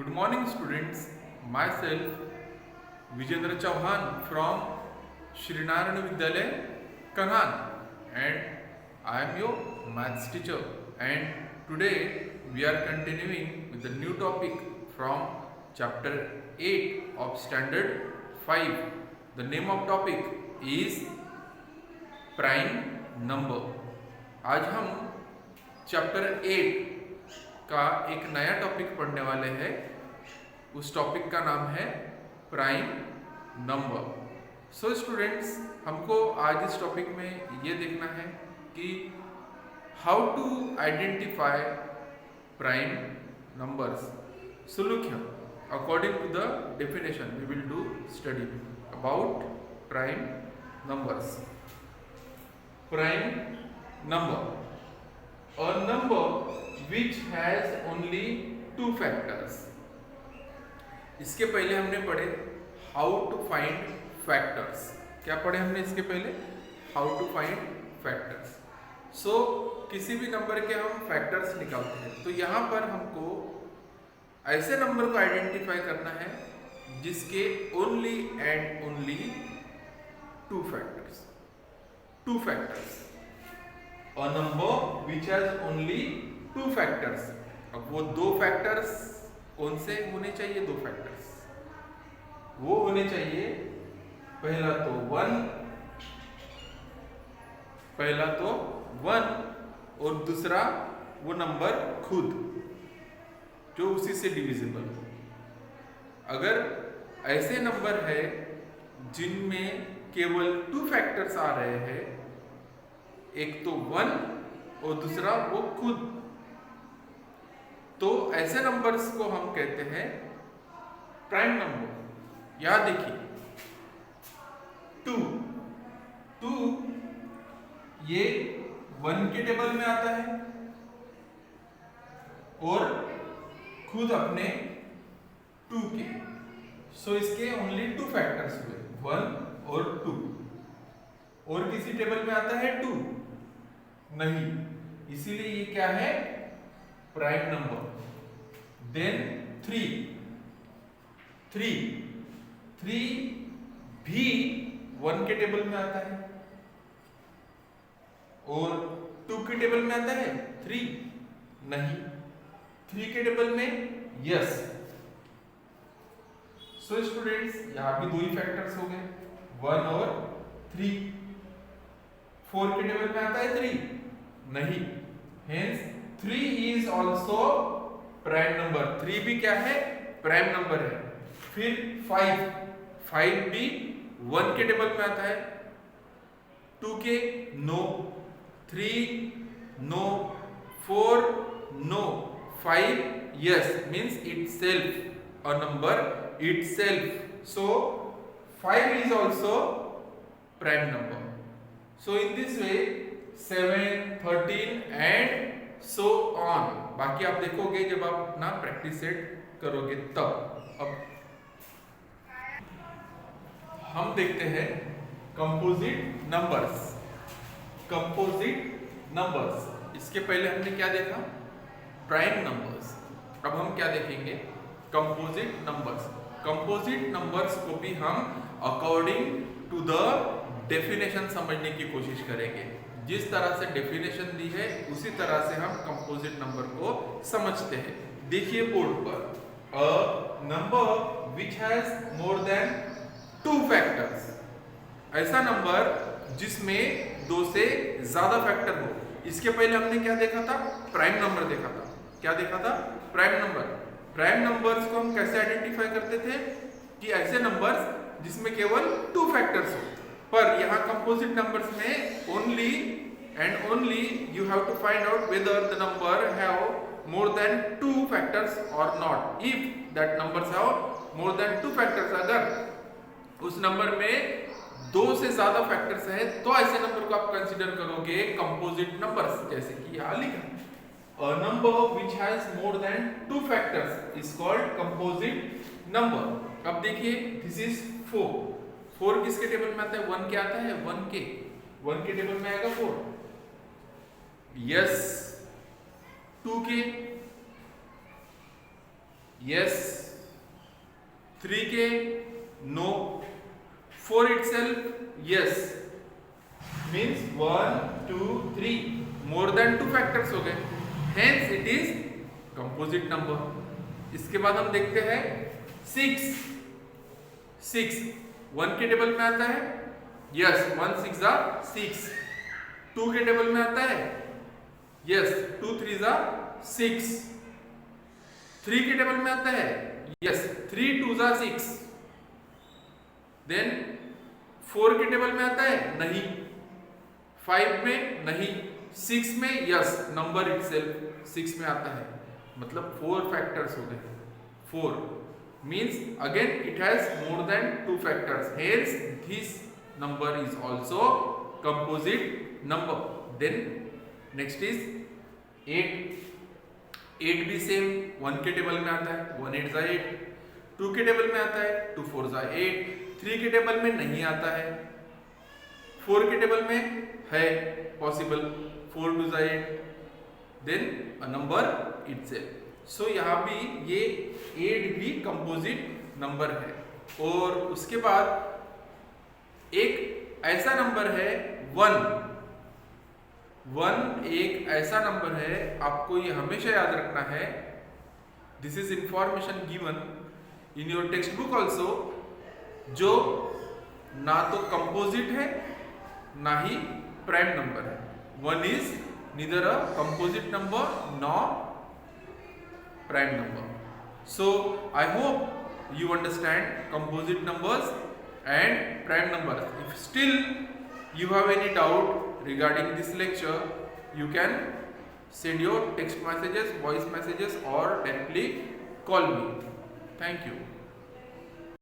Good morning, students. Myself, Vijendra Chauhan from Shrinarayan Vidyalaya, Kanhan, and I am your maths teacher. And today we are continuing with the new topic from chapter 8 of standard 5. The name of topic is prime number. आज हम chapter 8 का एक नया topic पढ़ने वाले हैं। उस topic का नाम है प्राइम नंबर। सो स्टूडेंट्स, हमको आज इस टॉपिक में ये देखना है कि how to identify prime numbers. So look here, according to the definition we will do study about prime numbers. Prime number, a number which has only two factors. इसके पहले हमने पढ़े how to find factors। क्या पढ़े हमने इसके पहले? how to find factors। so किसी भी नंबर के हम फैक्टर्स निकालते हैं, तो यहाँ पर हमको ऐसे नंबर को आइडेंटिफाई करना है जिसके only and only two factors. A number which has only two factors। अब वो दो फैक्टर्स कौन से होने चाहिए? दो फैक्टर्स वो होने चाहिए, पहला तो वन और दूसरा वो नंबर खुद जो उसी से डिविजिबल हो। अगर ऐसे नंबर है जिनमें केवल टू फैक्टर्स आ रहे हैं, एक तो वन और दूसरा वो खुद, तो ऐसे नंबर्स को हम कहते हैं प्राइम नंबर। यहां देखिए, टू ये वन के टेबल में आता है और खुद अपने टू के। सो इसके ओनली टू फैक्टर्स हुए, वन और टू। और किसी टेबल में आता है टू नहीं, इसीलिए ये क्या है? Prime number. देन थ्री भी वन के टेबल में आता है और टू के टेबल में आता है थ्री नहीं, थ्री के टेबल में यस। सो स्टूडेंट्स, यहां भी दो ही फैक्टर्स हो गए, वन और थ्री। फोर के टेबल में आता है थ्री नहीं, hence three is also prime number. Three भी क्या है? प्राइम नंबर है। फिर फाइव भी वन के टेबल में आता है, टू के no, three no, four no, five yes, means itself a number itself. So five is also prime number. So in this way 7, 13 and so on। बाकी आप देखोगे जब आप अपना प्रैक्टिस सेट करोगे तब। अब हम देखते हैं कंपोजिट नंबर्स। इसके पहले हमने क्या देखा? Prime numbers. अब हम क्या देखेंगे? कंपोजिट नंबर्स को भी हम अकॉर्डिंग टू द डेफिनेशन समझने की कोशिश करेंगे। जिस तरह से डेफिनेशन दी है उसी तरह से हम कंपोजिट नंबर को समझते हैं। देखिए बोर्ड पर, a number which has more than two factors. ऐसा नंबर जिसमें दो से ज्यादा फैक्टर हो। इसके पहले हमने क्या देखा था? प्राइम नंबर देखा था। क्या देखा था? प्राइम नंबर्स को हम कैसे आइडेंटिफाई करते थे कि ऐसे नंबर्स जिसमें केवल टू फैक्टर्स हो। पर यहाँ कंपोजिट नंबर्स में only and only you have to find out whether the number have more than two factors और not. If that numbers have more than two factors, अगर उस नंबर में दो से ज्यादा फैक्टर्स है तो ऐसे नंबर को आप कंसीडर करोगे कंपोजिट नंबर्स। जैसे कि यहाँ लिखा, a number which has more than two factors is called composite number. अब देखिए, दिस इज 4 किसके टेबल में आता है? वन के आता है, वन के टेबल में आएगा 4 यस। टू के yes. 3k, no. 4 itself, yes. Means 1, 2, 3, more than 2 factors हो गए, hence it is composite number. इसके बाद हम देखते हैं 6. 1 के टेबल में आता है, यस, 1 6 6. 2 के टेबल में आता है, यस, 2 3 6. 3 के टेबल में आता है, यस, 3 2 6. देन 4 के टेबल में आता है, नहीं. 5 में नहीं. 6 में यस, नंबर इटसेल्फ 6 में आता है, मतलब 4 फैक्टर्स हो गए. 4 means again it has more than 2 factors, hence this number is also composite number. Then next is 8. 8 भी सेम 1 के टेबल में आता है, 1 8 8. 2 के टेबल में आता है, 2 4 8. 3 के टेबल में नहीं आता है, 4 के टेबल में है possible, 4 2 8. Then a number itself. So यहाँ भी ये 8 भी कंपोजिट नंबर है. और उसके बाद एक ऐसा नंबर है 1. 1 एक ऐसा नंबर है, आपको ये हमेशा याद रखना है. This is information given in your text book also, जो ना तो कंपोजिट है ना ही प्राइम नंबर है. 1 is neither a composite number nor prime number. So I hope you understand composite numbers and prime numbers. If still you have any doubt regarding this lecture, you can send your text messages, voice messages, or directly call me. Thank you.